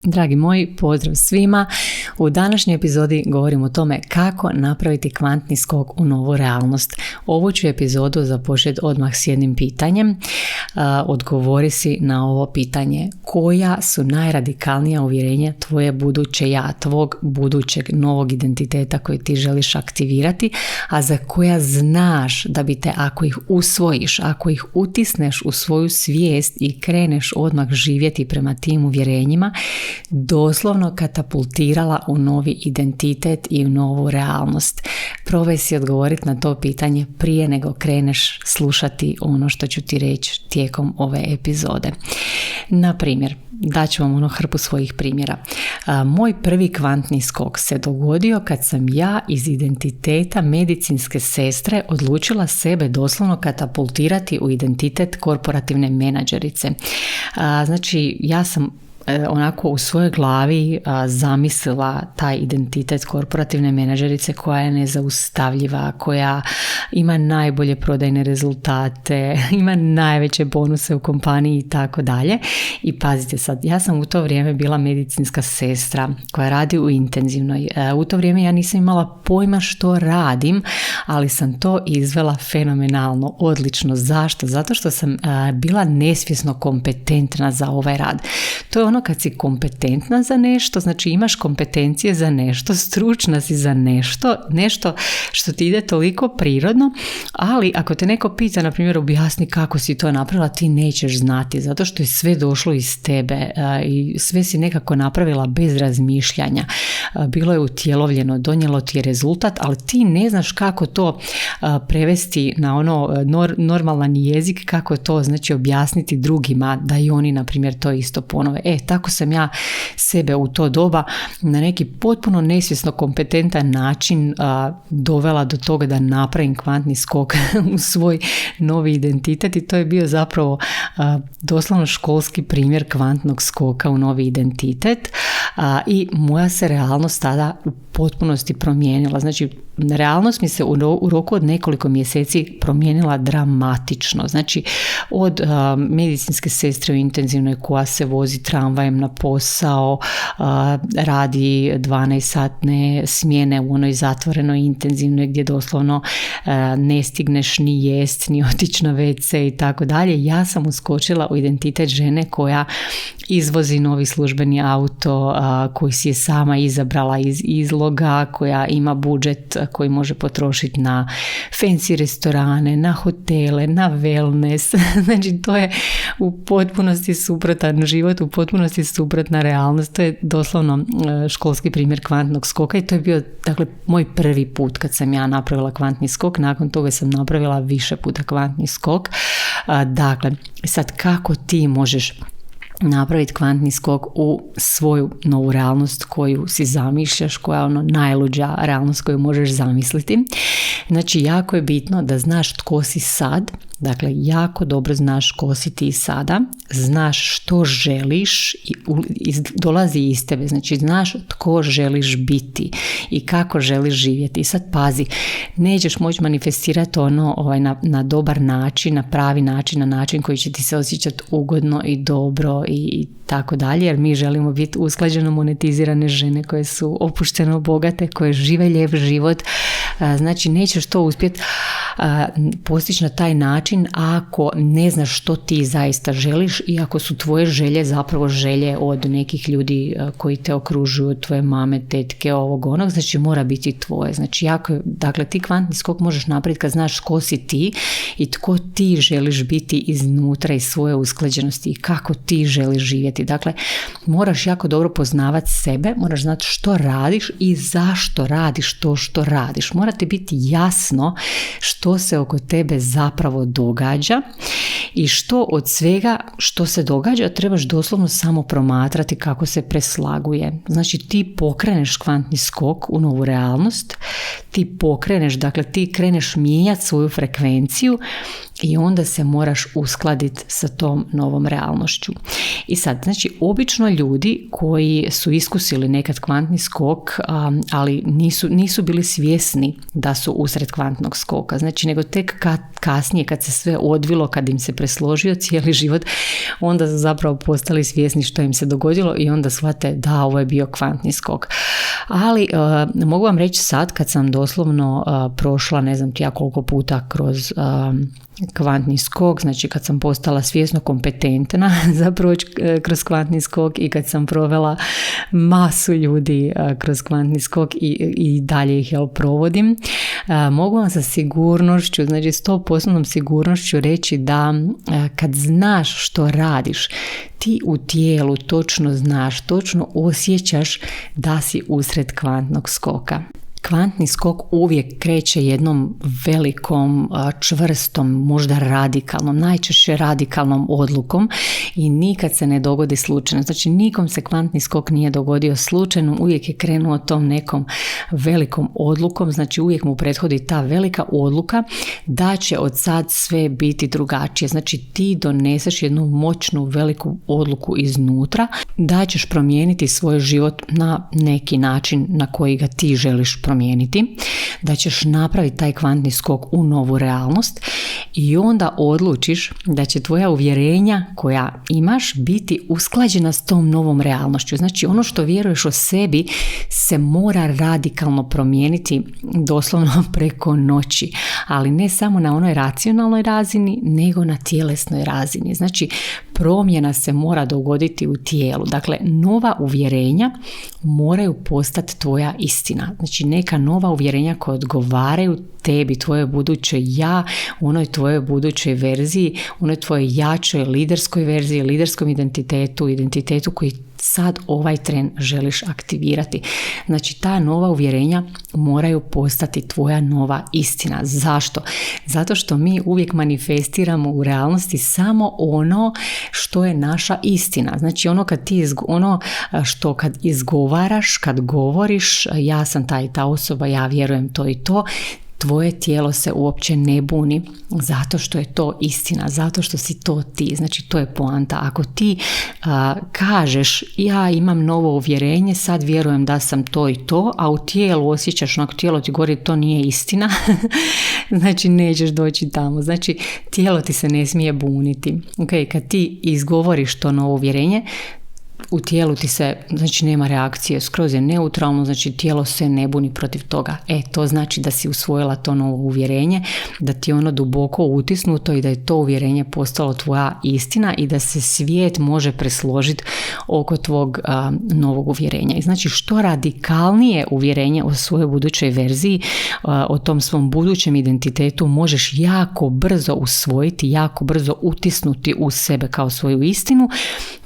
Dragi moji, pozdrav svima. U današnjoj epizodi govorim o tome kako napraviti kvantni skok u novu realnost. Ovu ću epizodu započeti odmah s jednim pitanjem. Odgovori si na ovo pitanje. Koja su najradikalnija uvjerenja tvoje buduće ja, tvog budućeg novog identiteta koji ti želiš aktivirati, a za koja znaš da bi te, ako ih usvojiš, ako ih utisneš u svoju svijest i kreneš odmah živjeti prema tim uvjerenjima, doslovno katapultirala u novi identitet i u novu realnost. Probaj si odgovoriti na to pitanje prije nego kreneš slušati ono što ću ti reći tijekom ove epizode. Na primjer, daću vam hrpu svojih primjera. Moj prvi kvantni skok se dogodio kad sam ja iz identiteta medicinske sestre odlučila sebe doslovno katapultirati u identitet korporativne menadžerice. Znači, ja sam onako u svojoj glavi zamislila taj identitet korporativne menadžerice koja je nezaustavljiva, koja ima najbolje prodajne rezultate, ima najveće bonuse u kompaniji i tako dalje. I pazite sad, ja sam u to vrijeme bila medicinska sestra koja radi u intenzivnoj. U to vrijeme ja nisam imala pojma što radim, ali sam to izvela fenomenalno, odlično. Zašto? Zato što sam bila nesvjesno kompetentna za ovaj rad. To je ono kad si kompetentna za nešto, znači imaš kompetencije za nešto, stručna si za nešto što ti ide toliko prirodno, ali ako te neko pita, na primjer, objasni kako si to napravila, ti nećeš znati, zato što je sve došlo iz tebe i sve si nekako napravila bez razmišljanja. Bilo je utjelovljeno, donijelo ti je rezultat, ali ti ne znaš kako to prevesti na normalan jezik, kako to znači objasniti drugima da i oni, na primjer, to isto ponove. Tako sam ja sebe u to doba na neki potpuno nesvjesno kompetentan način dovela do toga da napravim kvantni skok u svoj novi identitet, i to je bio zapravo doslovno školski primjer kvantnog skoka u novi identitet. I moja se realnost tada u potpunosti promijenila. Znači, realnost mi se u roku od nekoliko mjeseci promijenila dramatično. Znači, od medicinske sestre u intenzivnoj koja se vozi tramvajem na posao, radi 12-satne smjene u onoj zatvorenoj intenzivnoj gdje doslovno ne stigneš ni jest, ni otići na WC i tako dalje. Ja sam uskočila u identitet žene koja izvozi novi službeni auto, koji si je sama izabrala iz izloga, koja ima budžet koji može potrošiti na fancy restorane, na hotele, na wellness. Znači, to je u potpunosti suprotan život, u potpunosti suprotna realnost. To je doslovno školski primjer kvantnog skoka i to je bio, dakle, moj prvi put kad sam ja napravila kvantni skok. Nakon toga sam napravila više puta kvantni skok. Dakle, sad kako ti možeš napraviti kvantni skok u svoju novu realnost koju si zamišljaš, koja je najluđa realnost koju možeš zamisliti. Znači, jako je bitno da znaš tko si sad. Dakle, jako dobro znaš ko si ti sada, znaš što želiš i dolazi iz tebe, znači znaš tko želiš biti i kako želiš živjeti. I sad pazi, nećeš moći manifestirati na dobar način, na pravi način, na način koji će ti se osjećati ugodno i dobro i tako dalje, jer mi želimo biti usklađeno monetizirane žene koje su opušteno bogate, koje žive lijep život. Znači, nećeš to uspjeti postići na taj način ako ne znaš što ti zaista želiš i ako su tvoje želje zapravo želje od nekih ljudi koji te okružuju, tvoje mame, tetke, ovog onog, znači mora biti tvoje. Znači, dakle, ti kvantni skok možeš napraviti kad znaš ko si ti i tko ti želiš biti iznutra iz svoje usklađenosti i kako ti želiš živjeti. Dakle, moraš jako dobro poznavati sebe, moraš znati što radiš i zašto radiš to što radiš. Mora ti biti jasno što se oko tebe zapravo događa i što od svega što se događa trebaš doslovno samo promatrati kako se preslaguje. Znači, ti pokreneš kvantni skok u novu realnost, ti kreneš mijenjati svoju frekvenciju i onda se moraš uskladiti sa tom novom realnošću. I sad, znači, obično ljudi koji su iskusili nekad kvantni skok, ali nisu bili svjesni da su usred kvantnog skoka, znači, nego tek kasnije kad kad se sve odvilo, kad im se presložio cijeli život, onda su zapravo postali svjesni što im se dogodilo i onda shvate da ovo je bio kvantni skok. Ali mogu vam reći sad kad sam doslovno prošla ne znam ti ja koliko puta kroz kvantni skok, znači kad sam postala svjesno kompetentna za proći kroz kvantni skok i kad sam provela masu ljudi kroz kvantni skok i dalje ih provodim, mogu vam sa sigurnošću, znači 100% sigurnošću reći da kad znaš što radiš, ti u tijelu točno znaš, točno osjećaš da si usred kvantnog skoka. Kvantni skok uvijek kreće jednom velikom, čvrstom, možda radikalnom, najčešće radikalnom odlukom i nikad se ne dogodi slučajno. Znači nikom se kvantni skok nije dogodio slučajno, uvijek je krenuo tom nekom velikom odlukom, znači uvijek mu prethodi ta velika odluka da će od sad sve biti drugačije. Znači ti doneseš jednu moćnu veliku odluku iznutra da ćeš promijeniti svoj život na neki način na koji ga ti želiš promijeniti, da ćeš napraviti taj kvantni skok u novu realnost i onda odlučiš da će tvoja uvjerenja koja imaš biti usklađena s tom novom realnošću. Znači ono što vjeruješ o sebi se mora radikalno promijeniti doslovno preko noći, ali ne samo na onoj racionalnoj razini, nego na tjelesnoj razini. Znači promjena se mora dogoditi u tijelu. Dakle, nova uvjerenja moraju postati tvoja istina. Znači neka nova uvjerenja koja odgovaraju tebi, tvoje buduće ja, onoj tvojoj budućoj verziji, onoj tvojoj jačoj liderskoj verziji, liderskom identitetu koji sad ovaj tren želiš aktivirati. Znači ta nova uvjerenja moraju postati tvoja nova istina. Zašto? Zato što mi uvijek manifestiramo u realnosti samo ono što je naša istina. Znači ono što kad izgovaraš, kad govoriš ja sam ta i ta osoba, ja vjerujem to i to, tvoje tijelo se uopće ne buni zato što je to istina, zato što si to ti. Znači to je poanta. Ako ti kažeš ja imam novo uvjerenje, sad vjerujem da sam to i to, a u tijelu osjećaš, ako tijelo ti govori to nije istina, znači nećeš doći tamo. Znači tijelo ti se ne smije buniti. Okay, kad ti izgovoriš to novo uvjerenje, u tijelu ti se, znači nema reakcije, skroz je neutralno, znači tijelo se ne buni protiv toga. To znači da si usvojila to novo uvjerenje, da ti je ono duboko utisnuto i da je to uvjerenje postalo tvoja istina i da se svijet može presložiti oko tvog novog uvjerenja. I znači što radikalnije uvjerenje o svojoj budućoj verziji, o tom svom budućem identitetu možeš jako brzo usvojiti, jako brzo utisnuti u sebe kao svoju istinu,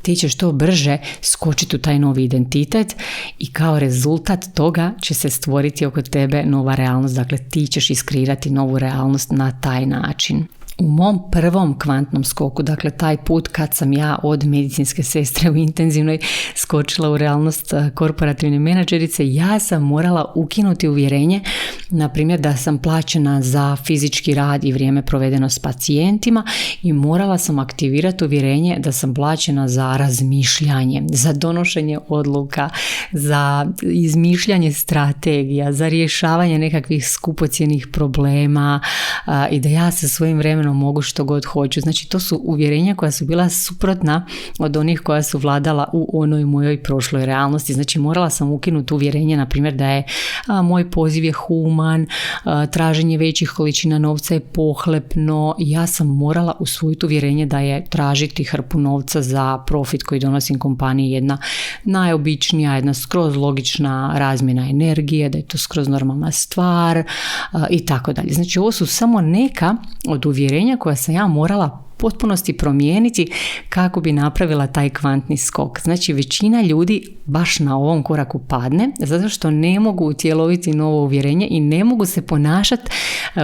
ti ćeš to brže skočiti u taj novi identitet i kao rezultat toga će se stvoriti oko tebe nova realnost. Dakle, ti ćeš iskreirati novu realnost na taj način. U mom prvom kvantnom skoku, dakle taj put kad sam ja od medicinske sestre u intenzivnoj skočila u realnost korporativne menadžerice, ja sam morala ukinuti uvjerenje, na primjer da sam plaćena za fizički rad i vrijeme provedeno s pacijentima i morala sam aktivirati uvjerenje da sam plaćena za razmišljanje, za donošenje odluka, za izmišljanje strategija, za rješavanje nekakvih skupocjenih problema i da ja sa svojim vremenom mogu što god hoću. Znači to su uvjerenja koja su bila suprotna od onih koja su vladala u onoj mojoj prošloj realnosti. Znači morala sam ukinuti uvjerenje, na primjer da je moj poziv je human, traženje većih količina novca je pohlepno. Ja sam morala usvojiti uvjerenje da je tražiti hrpu novca za profit koji donosim kompaniji jedna najobičnija, jedna skroz logična razmjena energije, da je to skroz normalna stvar i tako dalje. Znači ovo su samo neka od uvjerenja koja sam ja morala potpunosti promijeniti kako bi napravila taj kvantni skok. Znači većina ljudi baš na ovom koraku padne zato što ne mogu utjeloviti novo uvjerenje i ne mogu se ponašati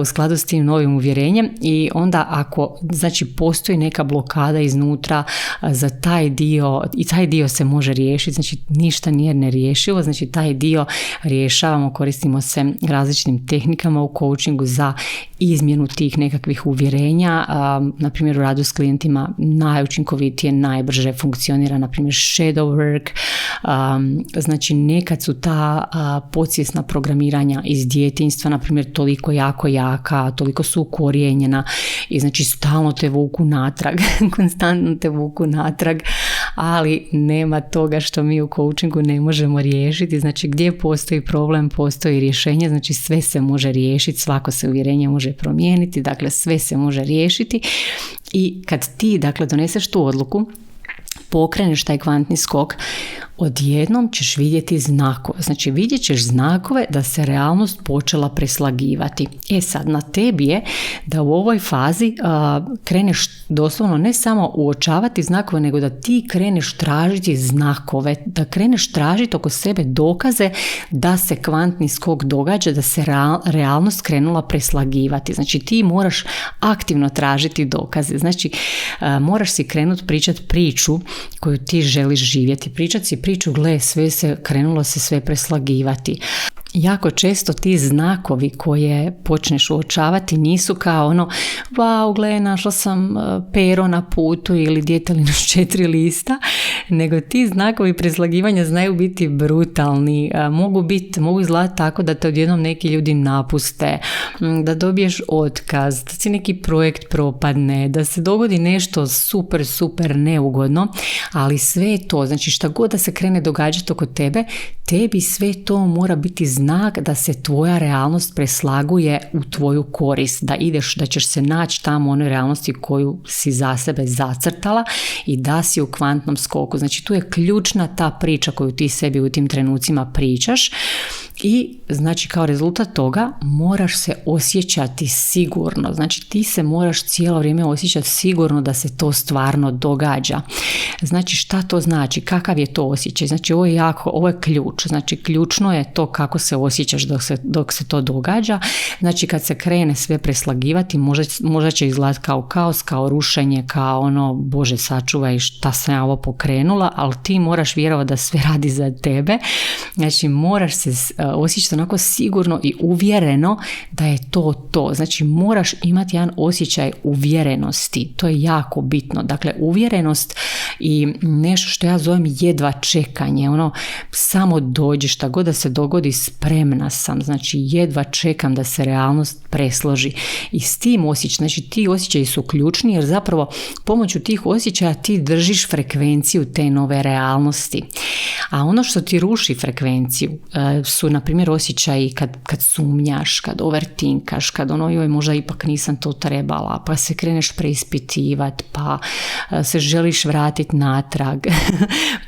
u skladu s tim novim uvjerenjem i onda ako znači postoji neka blokada iznutra za taj dio i taj dio se može riješiti, znači ništa nije nerješivo, znači taj dio rješavamo, koristimo se različitim tehnikama u coachingu za izmjenu tih nekakvih uvjerenja. Na primjer u radu s klijentima najučinkovitije, najbrže funkcionira na primjer shadow work, Znači nekad su ta podsvjesna programiranja iz djetinjstva, na primjer, toliko jako jaka, toliko su ukorijenjena i znači stalno te vuku natrag, konstantno te vuku natrag, ali nema toga što mi u coachingu ne možemo riješiti. Znači gdje postoji problem, postoji rješenje, znači sve se može riješiti, svako se uvjerenje može promijeniti, dakle sve se može riješiti. I kad ti dakle doneseš tu odluku, pokreneš taj kvantni skok, odjednom ćeš vidjeti znakove. Znači vidjet ćeš znakove da se realnost počela preslagivati. Sad na tebi je da u ovoj fazi kreneš doslovno ne samo uočavati znakove, nego da ti kreneš tražiti znakove, da kreneš tražiti oko sebe dokaze da se kvantni skok događa, da se realnost krenula preslagivati. Znači ti moraš aktivno tražiti dokaze. Znači moraš si krenuti pričati priču koju ti želiš živjeti. Pričati si priču, gle, krenulo se sve preslagivati. Jako često ti znakovi koje počneš uočavati nisu kao ono, wow, gle, našla sam pero na putu ili djetelinu s 4 lista, nego ti znakovi preslagivanja znaju biti brutalni, mogu izgledati tako da te odjednom neki ljudi napuste, da dobiješ otkaz, da si neki projekt propadne, da se dogodi nešto super neugodno, ali sve je to, znači šta god da se krene događati oko tebe, tebi sve to mora biti znak da se tvoja realnost preslaguje u tvoju korist, da ćeš se naći tamo u onoj realnosti koju si za sebe zacrtala i da si u kvantnom skoku. Znači tu je ključna ta priča koju ti sebi u tim trenucima pričaš i znači kao rezultat toga moraš se osjećati sigurno. Znači ti se moraš cijelo vrijeme osjećati sigurno da se to stvarno događa. Znači šta to znači? Kakav je to osjećaj? Znači ovo je ključ. Znači ključno je to kako se osjećaš dok se to događa. Znači kad se krene sve preslagivati, možda će izgledati kao kaos, kao rušenje, kao ono, Bože sačuvaj, šta sam ja ovo pokrenula, ali ti moraš vjerovati da sve radi za tebe. Znači moraš se osjećati onako sigurno i uvjereno da je to. Znači moraš imati jedan osjećaj uvjerenosti. To je jako bitno. Dakle, uvjerenost i nešto što ja zovem jedva čekanje. Ono, samo dođi, šta god da se dogodi, spremna sam. Znači jedva čekam da se realnost presloži. I s tim osjećaj, znači ti osjećaji su ključni jer zapravo pomoću tih osjećaja ti držiš frekvenciju te nove realnosti. A ono što ti ruši frekvenciju su na primjer osjećaji kad sumnjaš, kad overtinkaš, kad ono, joj, možda ipak nisam to trebala, pa se kreneš preispitivati, pa se želiš vratiti natrag,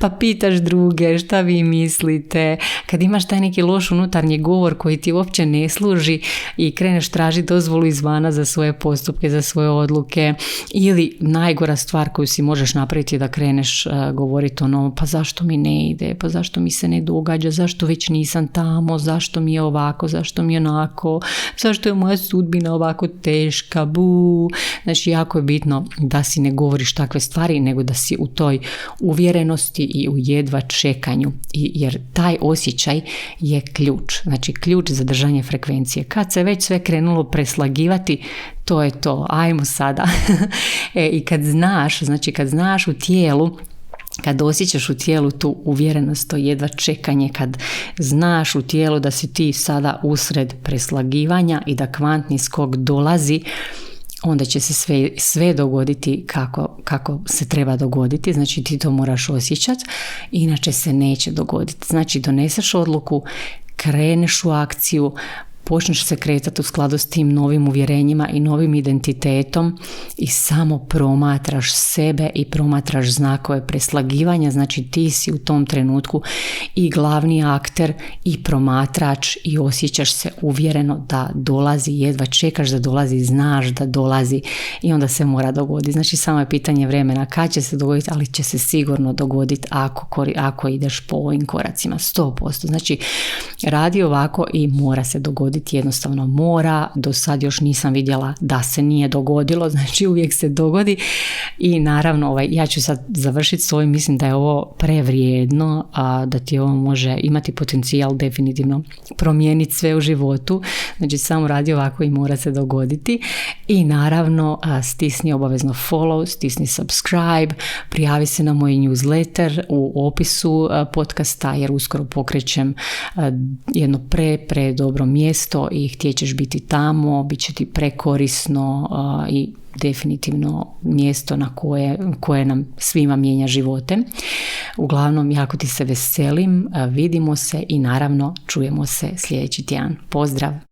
pa pitaš druge šta vi mislite, kad imaš taj neki loš unutarnji govor koji ti uopće ne služi i kreneš tražiti dozvolu izvana za svoje postupke, za svoje odluke, ili najgora stvar koju si možeš napraviti je da kreneš govoriti ono, pa zašto mi ne ide, pa zašto mi se ne događa, zašto već nisam tamo, zašto mi je ovako, zašto mi je onako, zašto je moja sudbina ovako teška, Znači jako je bitno da si ne govoriš takve stvari, nego da si u toj uvjerenosti i u jedva čekanju, jer taj osjećaj je ključ, znači ključ za držanje frekvencije. Kad se već sve krenulo preslagivati, to je to, ajmo sada. I kad znaš u tijelu, kad osjećaš u tijelu tu uvjerenost, to jedva čekanje, kad znaš u tijelu da si ti sada usred preslagivanja i da kvantni skok dolazi, onda će se sve dogoditi kako se treba dogoditi. Znači ti to moraš osjećati, inače se neće dogoditi. Znači doneseš odluku, kreneš u akciju, počneš se kretati u skladu s tim novim uvjerenjima i novim identitetom i samo promatraš sebe i promatraš znakove preslagivanja. Znači ti si u tom trenutku i glavni akter i promatrač i osjećaš se uvjereno da dolazi, jedva čekaš da dolazi, znaš da dolazi i onda se mora dogoditi. Znači samo je pitanje vremena kad će se dogoditi, ali će se sigurno dogoditi ako ideš po ovim koracima, 100%. Znači radi ovako i mora se dogoditi. dogoditi, jednostavno mora. Do sad još nisam vidjela da se nije dogodilo, znači uvijek se dogodi. I naravno ja ću sad završiti s ovim, mislim da je ovo prevrijedno, da ti ovo može imati potencijal definitivno promijeniti sve u životu, znači samo radi ovako i mora se dogoditi. I naravno stisni obavezno follow, stisni subscribe, prijavi se na moj newsletter u opisu podcasta, jer uskoro pokrećem jedno pre dobro mjesto i htjećeš biti tamo, bit će ti prekorisno i definitivno mjesto na koje nam svima mijenja živote. Uglavnom, jako ti se veselim, vidimo se i naravno čujemo se sljedeći tjedan. Pozdrav!